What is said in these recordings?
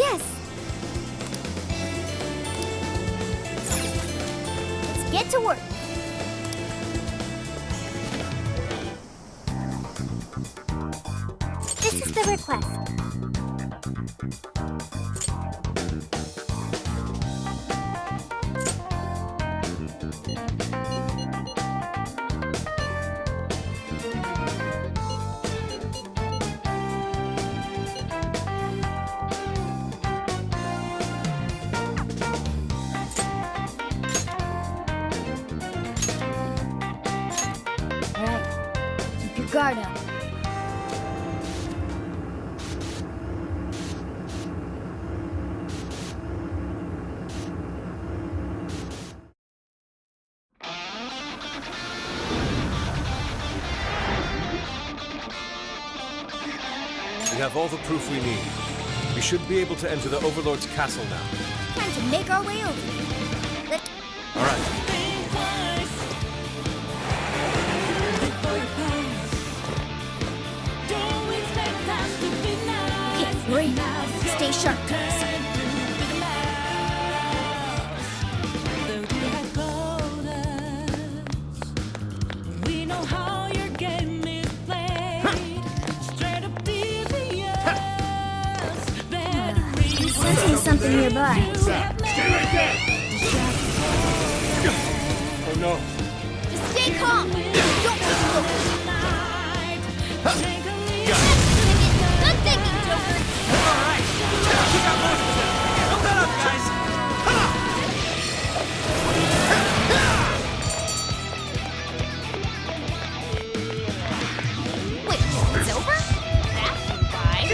Yes. Let's get to work. This is the request. Guard up. We have all the proof we need. We should be able to enter the Overlord's Castle now. Time to make our way over. All right. Great. Stay sharp, guys. We know how your game is played. Straight up devious. Sensing something nearby. Stay right there! Oh no. Just stay calm. Don't move forward. Good thinking, Joker. Alright! Keep out most of them! Build that up, guys! Wait, it's over? That's right.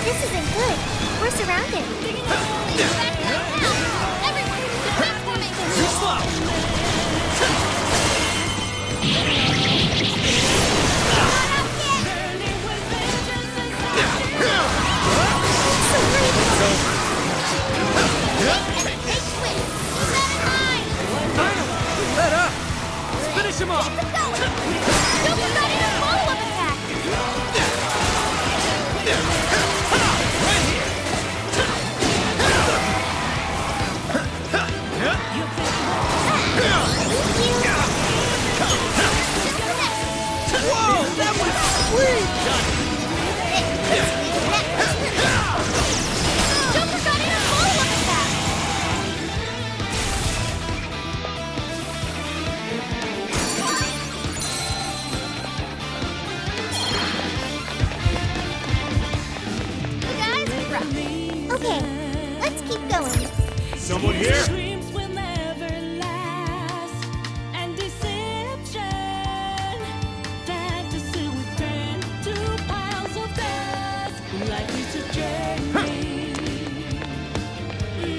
This isn't good. We're surrounded. Everyone, wait for me. Too slow! Let up! Finish him off! Don't be ready to follow-up attack! Right here! Whoa! That was sweet! Don't be ready to follow-up attack! You guys are rough. Okay, let's keep going. Someone here? Dreams will never last. And deception. Fantasy will turn to piles of dust. Life is a journey.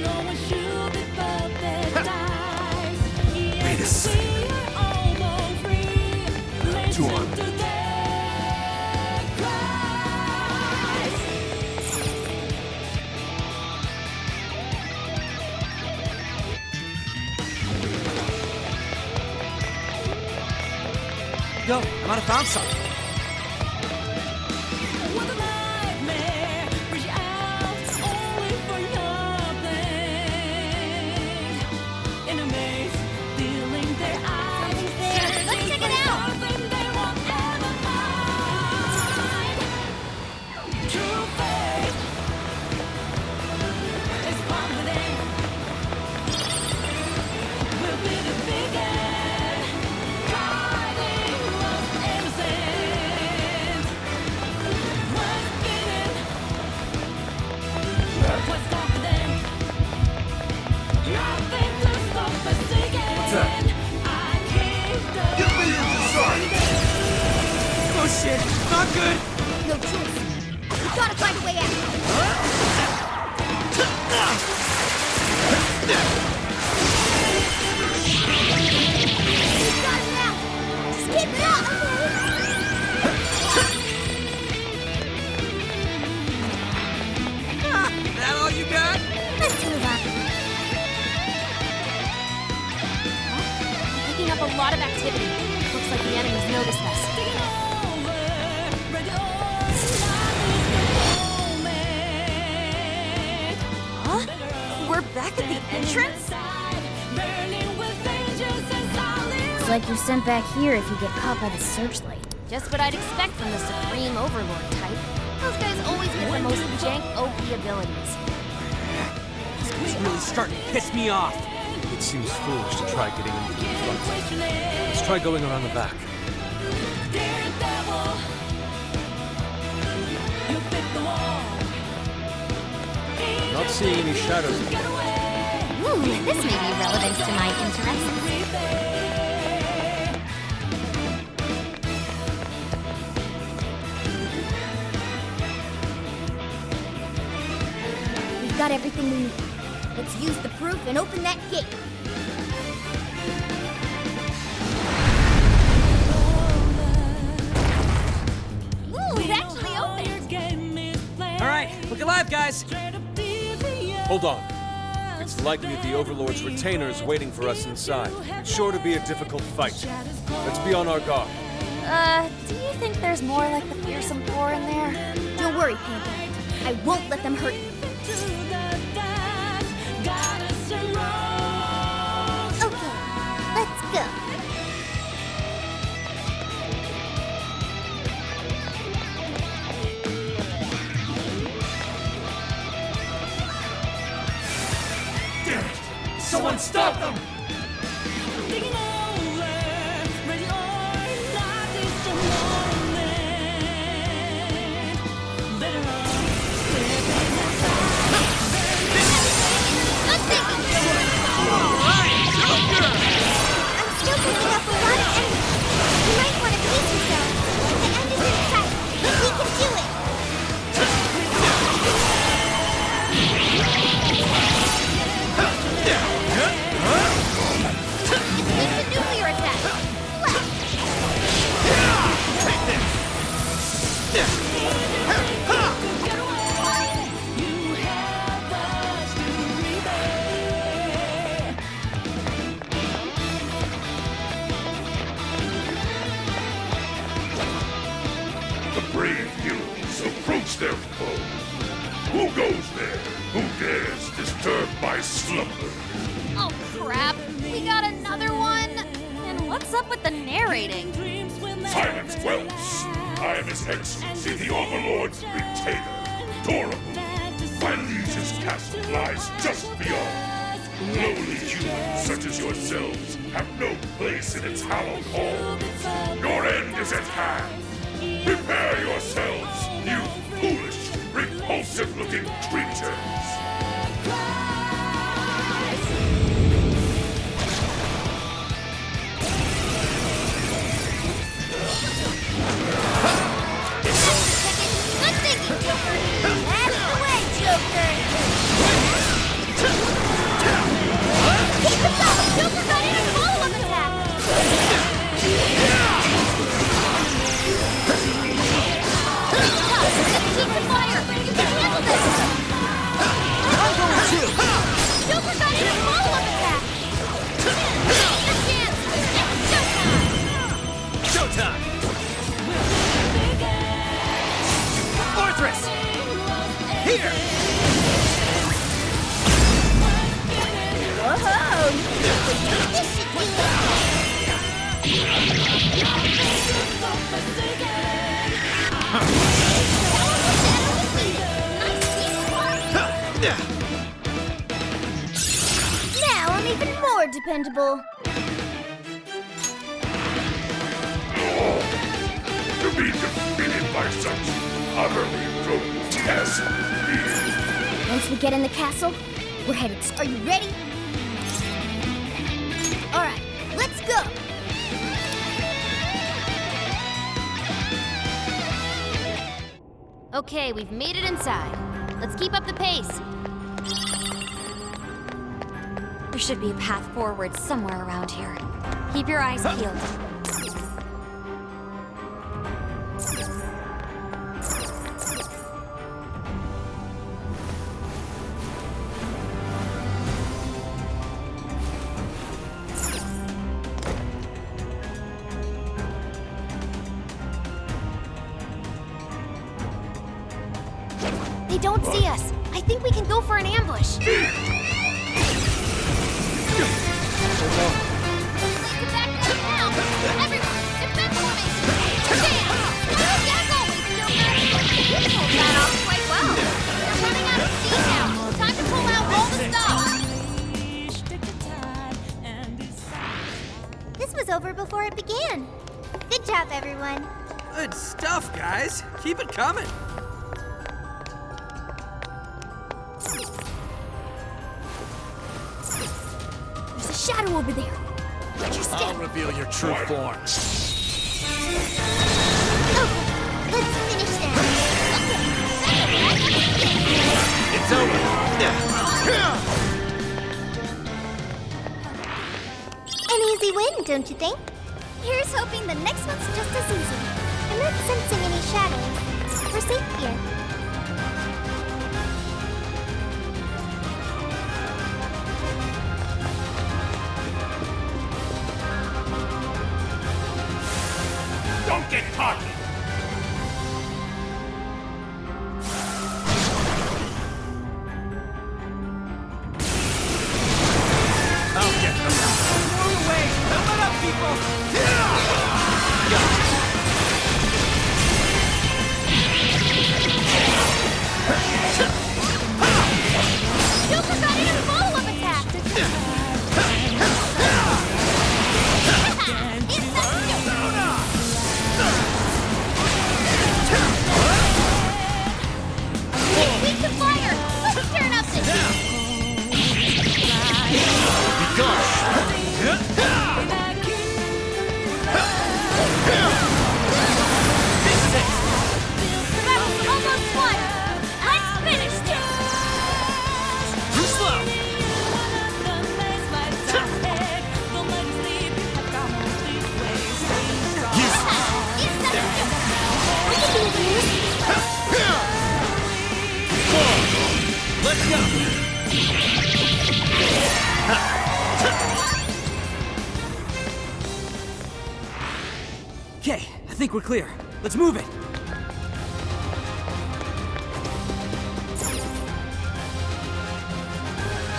No one should be paradise. Wait a second. We are almost free. Two on. Listen to their cries. Yo, I might have found something. What a nightmare. Reach out only for nothing. In a maze, feeling their eyes. Let's check it out. Something they won't ever find. True faith is confident. Will be the beacon, guiding what's innocent. What's hidden, what's confident. Nothing to stop us again. What's that? I keep the Give me your sorry! Oh shit! Not good! No choice. We gotta find a way out. We got it now. Just keep it up. That all you got? Let's move on. Picking up a lot of activity. Looks like the enemy's noticed us. taking over. Ready or not is the moment. at the entrance? Burning with vengeance and silence. It's like you're sent back here if you get caught by the searchlight. Just what I'd expect from the Supreme Overlord type. Those guys always get the most jank OP abilities. This guy's really starting to piss me off. It seems foolish to try getting into the front. Let's try going around the back. Daredevil, you fit the wall. Not seeing any shadows. Get away. Ooh, this may be relevant to my interests. We've got everything we need. Let's use the proof and open that gate. Ooh, it actually opened. All right, look alive, guys. Hold on. It's likely that the Overlord's retainer is waiting for us inside. It's sure to be a difficult fight. Let's be on our guard. Do you think there's more like the fearsome four in there? Don't worry, Panther. I won't let them hurt you. Okay, let's go. Damn it! Someone stop them! Taking over, ready or not, it's the moment. Better run, Good thinking, I'm still picking up a lot of enemies. You might want to pace yourself. The end is in sight, but we can do it. It's the nuclear attack. Left. you have us to rebel. The brave heroes approach their foe. Who goes there? Who dares disturb my slumber? Oh crap! We got another one. And what's up with the narrating? Silence, whelps! I am His Excellency, the Overlord's retainer, Dorable. My liege's castle lies just beyond. Lowly humans such as yourselves have no place in its hallowed halls. Your end is at hand. Prepare yourselves, you foolish, repulsive-looking creatures. Good thinking, Joker. That's the way, Joker. Keep it up! Joker got in a follow-up attack. Let's keep the fire. You can handle this. I'm going too. Joker got in a follow-up attack. Take your chance. It's showtime. Showtime! Fortress! Here! Whoa! This should do Now I'm even more dependable. To be defeated by such utterly grotesque beings. Once we get in the castle, we're headed. Are you ready? All right, let's go. Okay, we've made it inside. Let's keep up the pace. There should be a path forward somewhere around here. Keep your eyes peeled. They don't see us. I think we can go for an ambush. This was over before it began. Good job, everyone. Good stuff, guys. Keep it coming. There's a shadow over there. Watch your step. I'll reveal your true form. Oh, let's finish that. It's over. An easy win, don't you think? Here's hoping the next one's just as easy. I'm not sensing any shadows. We're safe here. Don't get cocky! I'll get them. Move away. Come on up, people. Joker got in a follow-up attack! It's the Weak to fire! Let's turn up the Be gone. Battle's almost won! Let's finish this! Too slow. Let's go. Okay, I think we're clear. Let's move it.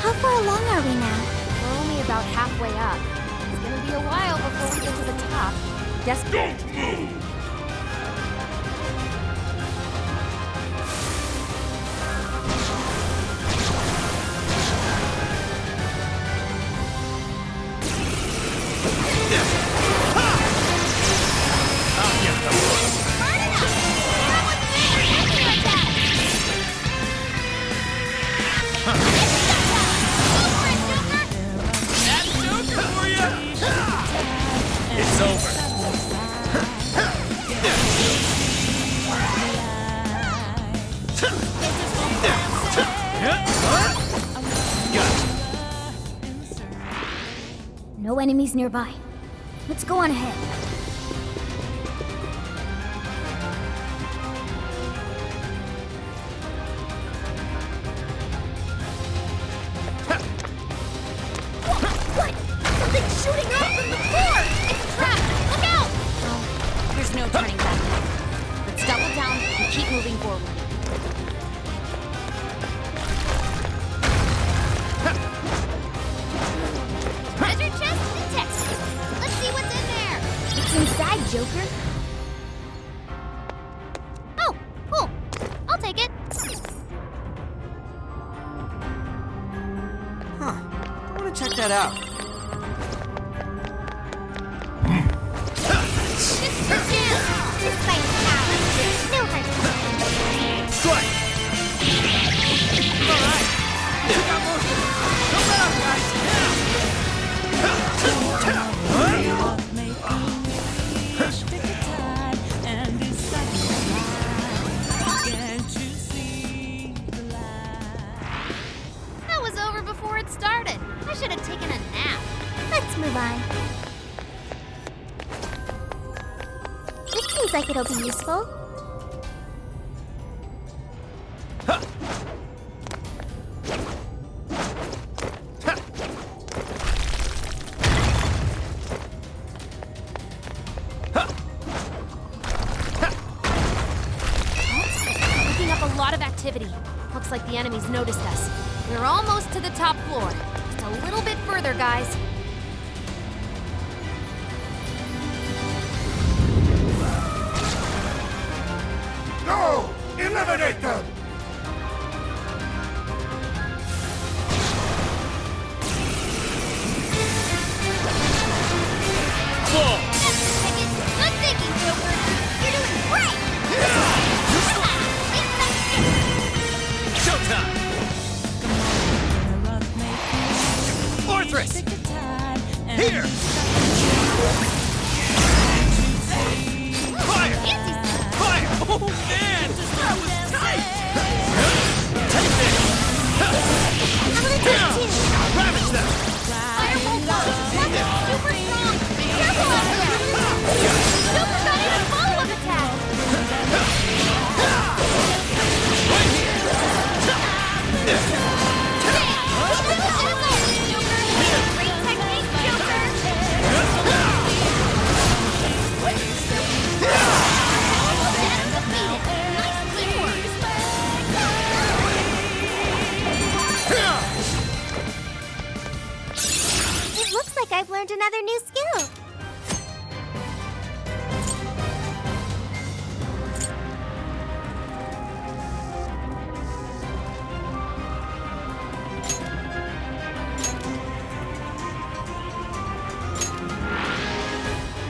How far along are we now? We're only about halfway up. It's gonna be a while before we get to the top. Guess Don't move! I'll get them. hard enough! Everyone's there! Like that! Go for it, Joker! That's Joker for you. It's over. No enemies nearby. Let's go on ahead. What? Something's shooting out from the floor! It's a trap! Look out! Oh, there's no turning back now. Let's double down and keep moving forward. Treasure chest detected. Let's see what's in there. It's inside, Joker. Oh, cool. I'll take it. Huh. I want to check that out. This is your chance. Despite power, there's no hard feelings. Strike. All right. We got most of it. Come on, guys. That was over before it started. I should have taken a nap. Let's move on. This seems like it'll be useful. Picking up a lot of activity. Looks like the enemies noticed us. We're almost to the top floor. Just a little bit further, guys. No! Eliminate them! Fall! Good thinking, Joker. You're doing great. Showtime! Fortress! Here! Fire! Fire! Oh man! That was tight! Take this! I'm gonna take two. Ravage them! Firebolt launch. That's super strong. Be careful out there. Joker got in a follow-up attack. Right here! Great technique, Joker. Nice teamwork. It looks like I've learned another new skill.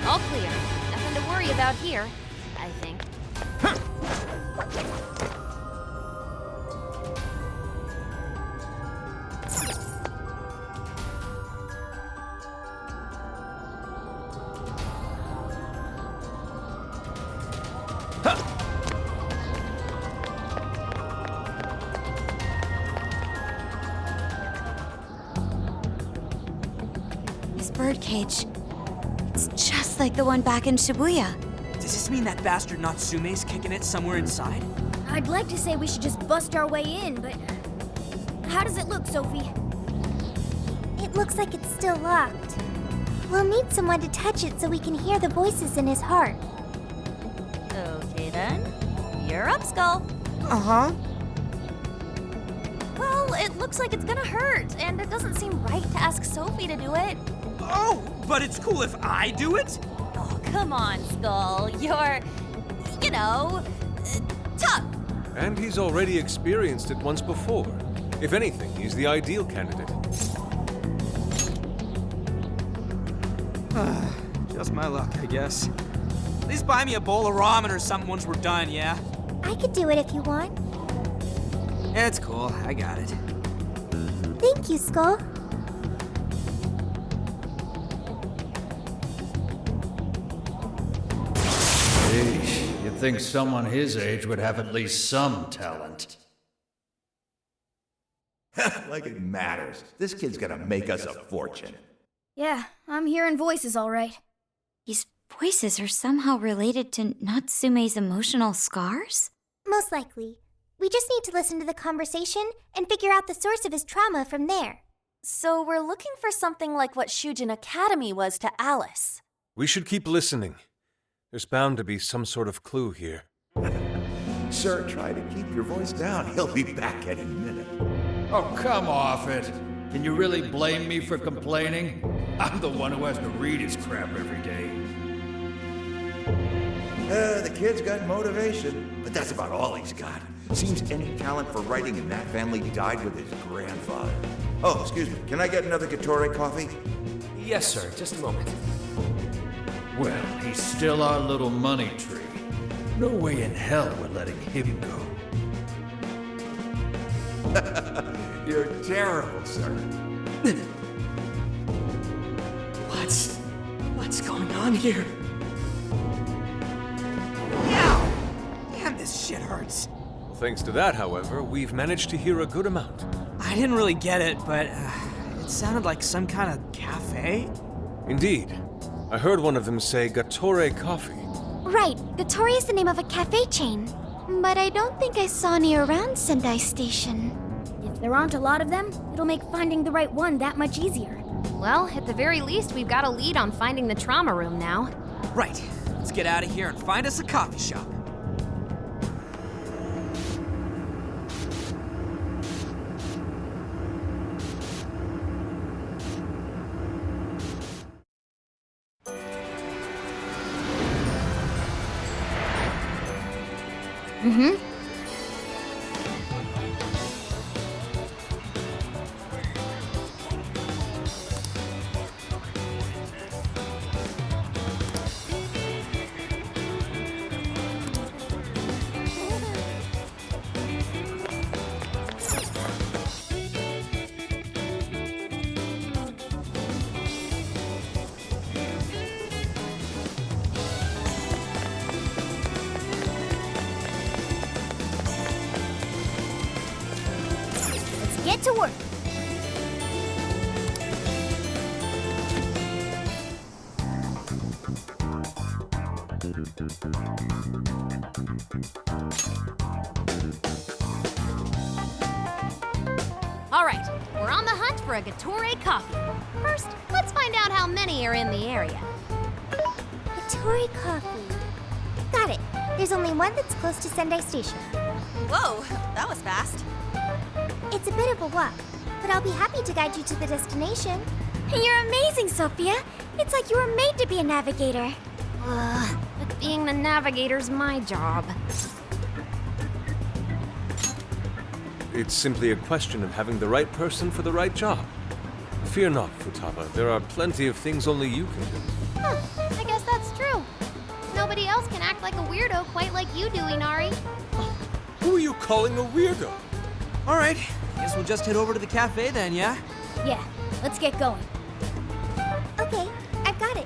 All clear. Nothing to worry about here, I think. This birdcage. It's just like the one back in Shibuya. Does this mean that bastard Natsume's kicking it somewhere inside? I'd like to say we should just bust our way in, but how does it look, Sophie? It looks like it's still locked. We'll need someone to touch it so we can hear the voices in his heart. Okay then. You're up, Skull. Uh-huh. Well, it looks like it's gonna hurt, and it doesn't seem right to ask Sophie to do it. Oh, but it's cool if I do it? Oh, come on, Skull. You're, tough. And he's already experienced it once before. If anything, he's the ideal candidate. Just my luck, I guess. At least buy me a bowl of ramen or something once we're done, yeah? I could do it if you want. It's cool, I got it. Thank you, Skull. Sheesh, you'd think someone his age would have at least some talent. Like it matters. This kid's gonna make us a fortune. Yeah, I'm hearing voices all right. These voices are somehow related to Natsume's emotional scars? Most likely. We just need to listen to the conversation and figure out the source of his trauma from there. So we're looking for something like what Shujin Academy was to Alice. We should keep listening. There's bound to be some sort of clue here. Sir, try to keep your voice down. He'll be back any minute. Oh, come off it. Can you really blame me for complaining? I'm the one who has to read his crap every day. The kid's got motivation, but that's about all he's got. Seems any talent for writing in that family died with his grandfather. Oh, excuse me. Can I get another Gatorade coffee? Yes, sir. Just a moment. Well, he's still our little money tree. No way in hell we're letting him go. You're terrible, sir. What's going on here? Ow! Damn, this shit hurts. Well, thanks to that, however, we've managed to hear a good amount. I didn't really get it, but it sounded like some kind of cafe. Indeed. I heard one of them say Gatore Coffee. Right, Gattori is the name of a cafe chain. But I don't think I saw any around Sendai Station. If there aren't a lot of them, it'll make finding the right one that much easier. Well, at the very least, we've got a lead on finding the trauma room now. Right. Let's get out of here and find us a coffee shop. Let's get to work. All right, we're on the hunt for a Gatorade coffee. First, let's find out how many are in the area. Hitori coffee. Got it. There's only one that's close to Sendai Station. Whoa, that was fast. It's a bit of a walk, but I'll be happy to guide you to the destination. You're amazing, Sophia. It's like you were made to be a navigator. But being the navigator's my job. It's simply a question of having the right person for the right job. Fear not, Futaba. There are plenty of things only you can do. Huh, I guess that's true. Nobody else can act like a weirdo quite like you do, Inari. Who are you calling a weirdo? All right, guess we'll just head over to the cafe then, yeah? Yeah, let's get going. Okay, I've got it.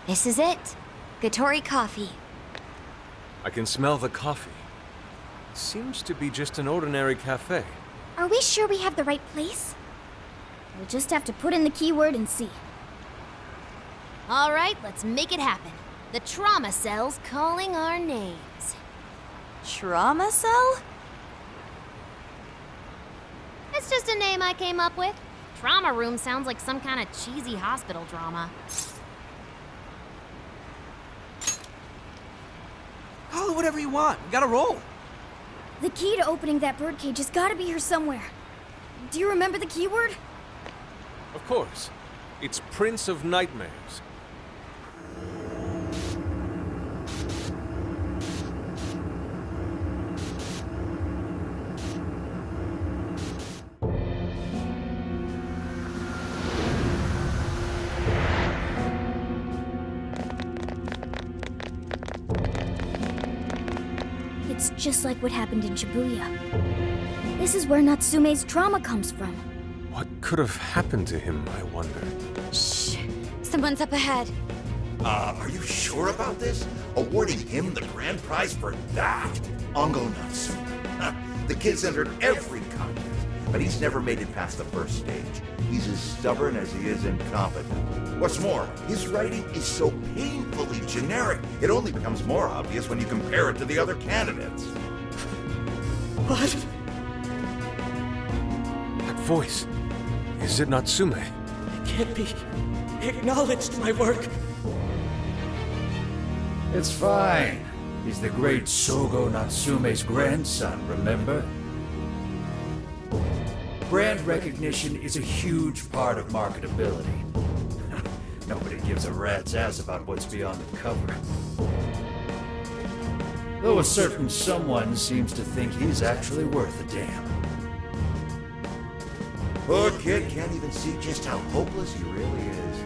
This is it. Gatori coffee. I can smell the coffee. It seems to be just an ordinary cafe. Are we sure we have the right place? We'll just have to put in the keyword and see. All right, let's make it happen. The trauma cell's calling our names. Trauma cell? It's just a name I came up with. Trauma room sounds like some kind of cheesy hospital drama. Call it whatever you want. We gotta roll. The key to opening that birdcage has got to be here somewhere. Do you remember the keyword? Of course. It's Prince of Nightmares. It's just like what happened in Shibuya. This is where Natsume's trauma comes from. What could have happened to him, I wonder? Shh. Someone's up ahead. Are you sure about this? Awarding him the grand prize for that? Ongo Natsume. The kid's entered every contest, but he's never made it past the first stage. He's as stubborn as he is incompetent. What's more, his writing is so painfully generic, it only becomes more obvious when you compare it to the other candidates. What? That voice. Is it Natsume? It can't be. Acknowledged my work. It's fine. He's the great Sogo Natsume's grandson, remember? Brand recognition is a huge part of marketability. Nobody gives a rat's ass about what's beyond the cover. Though a certain someone seems to think he's actually worth a damn. Poor kid can't even see just how hopeless he really is.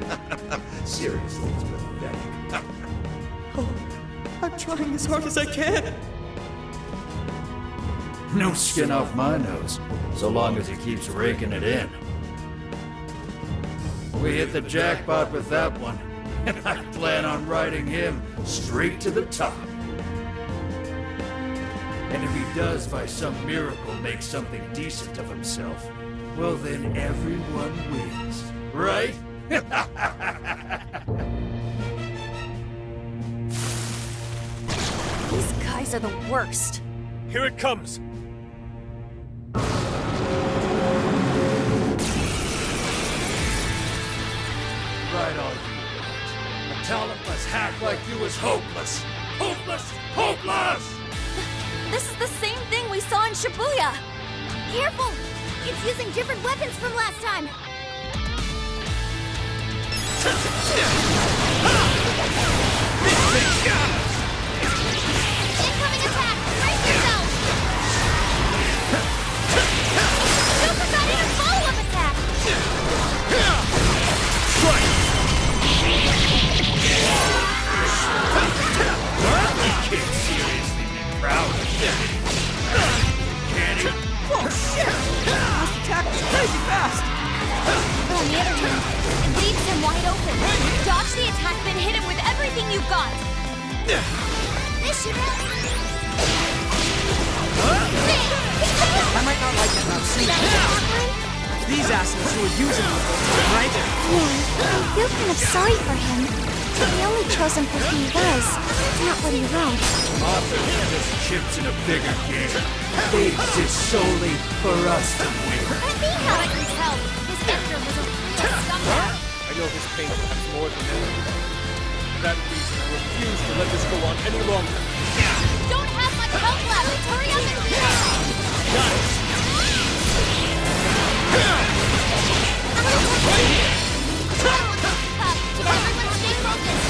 Seriously, it's pathetic. Oh, I'm trying as hard as I can. No skin off my nose, so long as he keeps raking it in. We hit the jackpot with that one, and I plan on riding him straight to the top. And if he does by some miracle make something decent of himself, well then everyone wins, right? These guys are the worst. Here it comes! Right on you. A talentless hack like you is hopeless. Hopeless! Hopeless! This is the same thing we saw in Shibuya. Careful! It's using different weapons from last time. Incoming attack! Brace yourself! Super got in a follow-up attack! You can't seriously be proud of that. Can he? Oh shit! Last attack was crazy fast! On the other hand, it leaves him wide open. Dodge the attack, then hit him with everything you've got. This should help. I might not like that Natsume. These assholes who are using him the whole time, right? Yeah, I feel kind of sorry for him. We only chose him for who he was, not what he wrote. Authors are just chips in a bigger game. They exist solely for us to win. How I can tell, his editor was a real scumbag. I know his pain perhaps more than ever. For that reason, I refuse to let this go on any longer. Don't have much help left. Hurry up and finish. Everyone stay focused.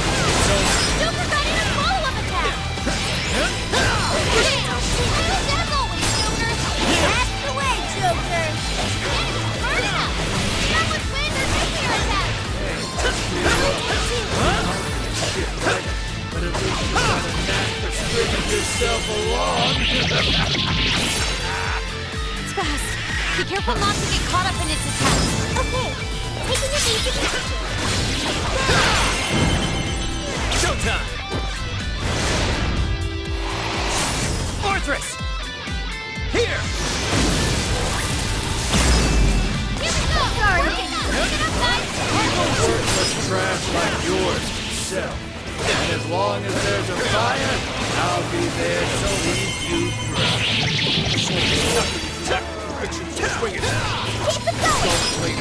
Joker got in a follow-up attack. As always, Joker. That's the way, Joker. Burning up. That was laser nuclear attack. But at least you got a knack for stringing yourself along. It's fast. Be careful not to get caught up in its attack. Okay. Taking it easy. Showtime! Fortress! Here! Here we go! Sorry. Look it up, guys! Worthless trash like yours sell. And as long as there's a fire, I'll be there to leave you dry. Swing it. Keep it going!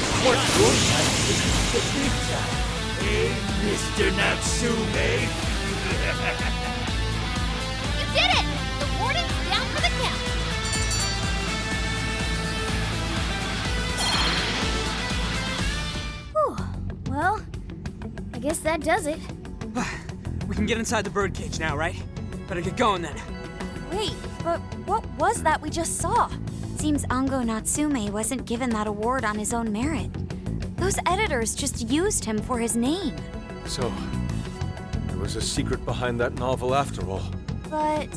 Hey, Mr. Natsume. You did it! The warden's down for the count. Whew. Well, I guess that does it. We can get inside the birdcage now, right? Better get going then. Wait, but what was that we just saw? Seems Ango Natsume wasn't given that award on his own merit. Those editors just used him for his name. So, there was a secret behind that novel after all. But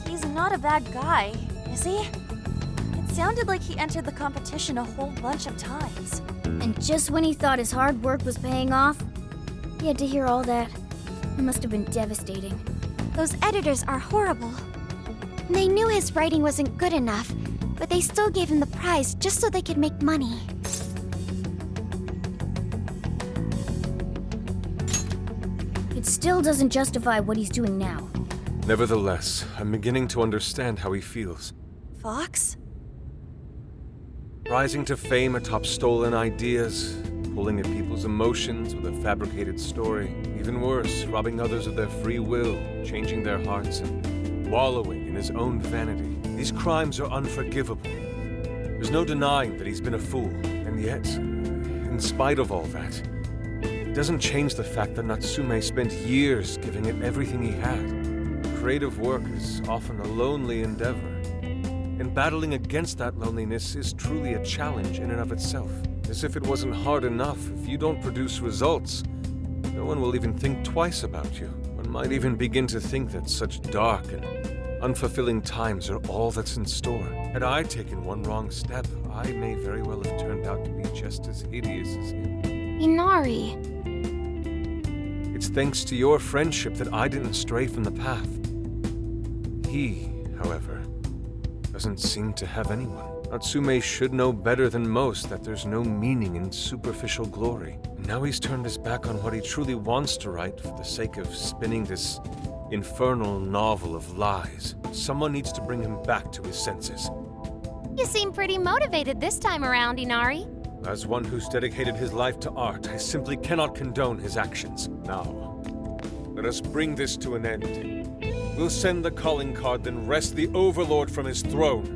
he's not a bad guy, is he? It sounded like he entered the competition a whole bunch of times. And just when he thought his hard work was paying off, he had to hear all that. It must have been devastating. Those editors are horrible. They knew his writing wasn't good enough, but they still gave him the prize just so they could make money. It still doesn't justify what he's doing now. Nevertheless, I'm beginning to understand how he feels. Fox? Rising to fame atop stolen ideas, pulling at people's emotions with a fabricated story. Even worse, robbing others of their free will, changing their hearts, and wallowing in his own vanity. These crimes are unforgivable. There's no denying that he's been a fool, and yet, in spite of all that, it doesn't change the fact that Natsume spent years giving it everything he had. Creative work is often a lonely endeavor, and battling against that loneliness is truly a challenge in and of itself. As if it wasn't hard enough, if you don't produce results, no one will even think twice about you. One might even begin to think that such dark and unfulfilling times are all that's in store. Had I taken one wrong step, I may very well have turned out to be just as hideous as him. Inari. It's thanks to your friendship that I didn't stray from the path. He, however, doesn't seem to have anyone. Natsume should know better than most that there's no meaning in superficial glory. And now he's turned his back on what he truly wants to write for the sake of spinning this infernal novel of lies. Someone needs to bring him back to his senses. You seem pretty motivated this time around, Inari. As one who's dedicated his life to art, I simply cannot condone his actions. Now, let us bring this to an end. We'll send the calling card, then wrest the Overlord from his throne.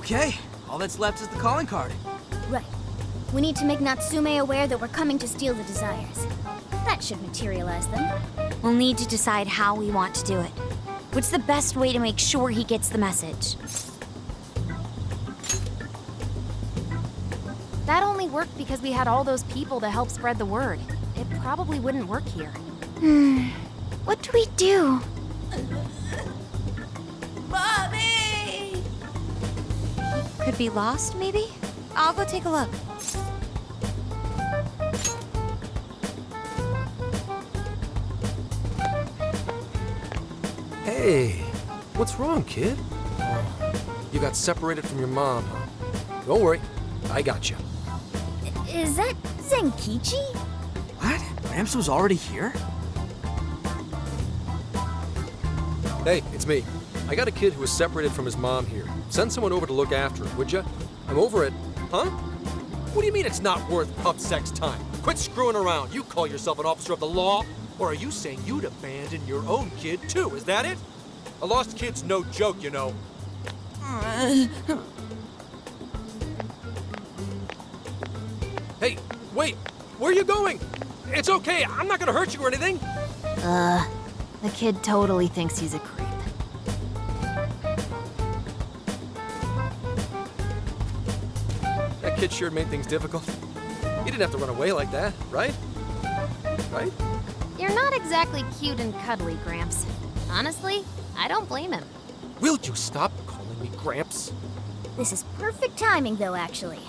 Okay, all that's left is the calling card. Right. We need to make Natsume aware that we're coming to steal the desires. That should materialize them. We'll need to decide how we want to do it. What's the best way to make sure he gets the message? That only worked because we had all those people to help spread the word. It probably wouldn't work here. What do we do? Mommy! Could be lost, maybe? I'll go take a look. Hey, what's wrong, kid? You got separated from your mom, huh? Don't worry, I got you. Is that Zenkichi? What? Gramps was already here? Hey, it's me. I got a kid who was separated from his mom here. Send someone over to look after him, would ya? I'm over it. Huh? What do you mean it's not worth pup sex time? Quit screwing around. You call yourself an officer of the law? Or are you saying you'd abandon your own kid too? Is that it? A lost kid's no joke, you know. Hey, wait! Where are you going? It's okay, I'm not gonna hurt you or anything. The kid totally thinks he's a creep. That kid sure made things difficult. He didn't have to run away like that, right? Right? You're not exactly cute and cuddly, Gramps. Honestly, I don't blame him. Will you stop calling me Gramps? This is perfect timing, though, actually.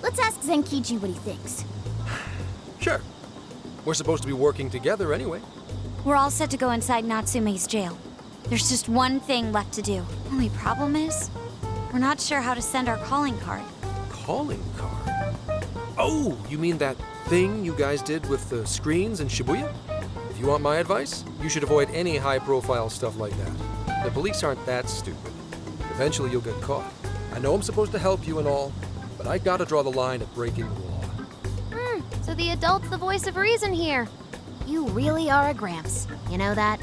Let's ask Zenkichi what he thinks. Sure. We're supposed to be working together anyway. We're all set to go inside Natsume's jail. There's just one thing left to do. Only problem is, we're not sure how to send our calling card. Calling card? Oh, you mean that thing you guys did with the screens in Shibuya? If you want my advice, you should avoid any high-profile stuff like that. The police aren't that stupid. Eventually you'll get caught. I know I'm supposed to help you and all, but I gotta draw the line at breaking the law. So the adult's the voice of reason here. You really are a Gramps. You know that?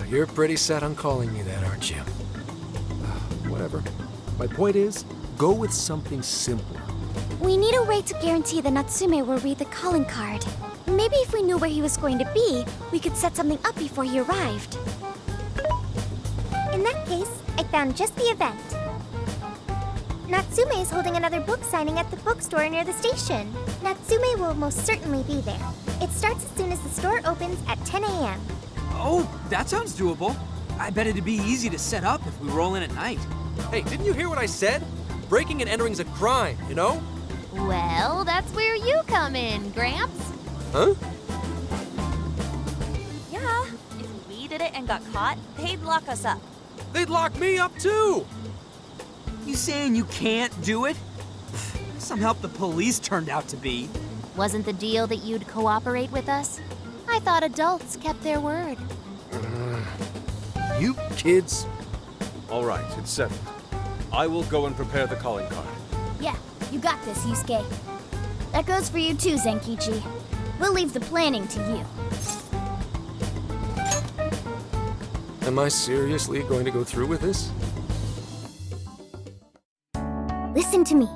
You're pretty set on calling me that, aren't you? Whatever. My point is, go with something simpler. We need a way to guarantee that Natsume will read the calling card. Maybe if we knew where he was going to be, we could set something up before he arrived. In that case, I found just the event. Natsume is holding another book signing at the bookstore near the station. Natsume will most certainly be there. It starts as soon as the store opens at 10 a.m. Oh, that sounds doable. I bet it'd be easy to set up if we roll in at night. Hey, didn't you hear what I said? Breaking and entering's a crime, you know? Well, that's where you come in, Gramps. Huh? Yeah, if we did it and got caught, they'd lock us up. They'd lock me up too! You saying you can't do it? Some help the police turned out to be. Wasn't the deal that you'd cooperate with us? I thought adults kept their word. You kids. All right, it's settled. I will go and prepare the calling card. Yeah, you got this, Yusuke. That goes for you too, Zenkichi. We'll leave the planning to you. Am I seriously going to go through with this? Listen to me.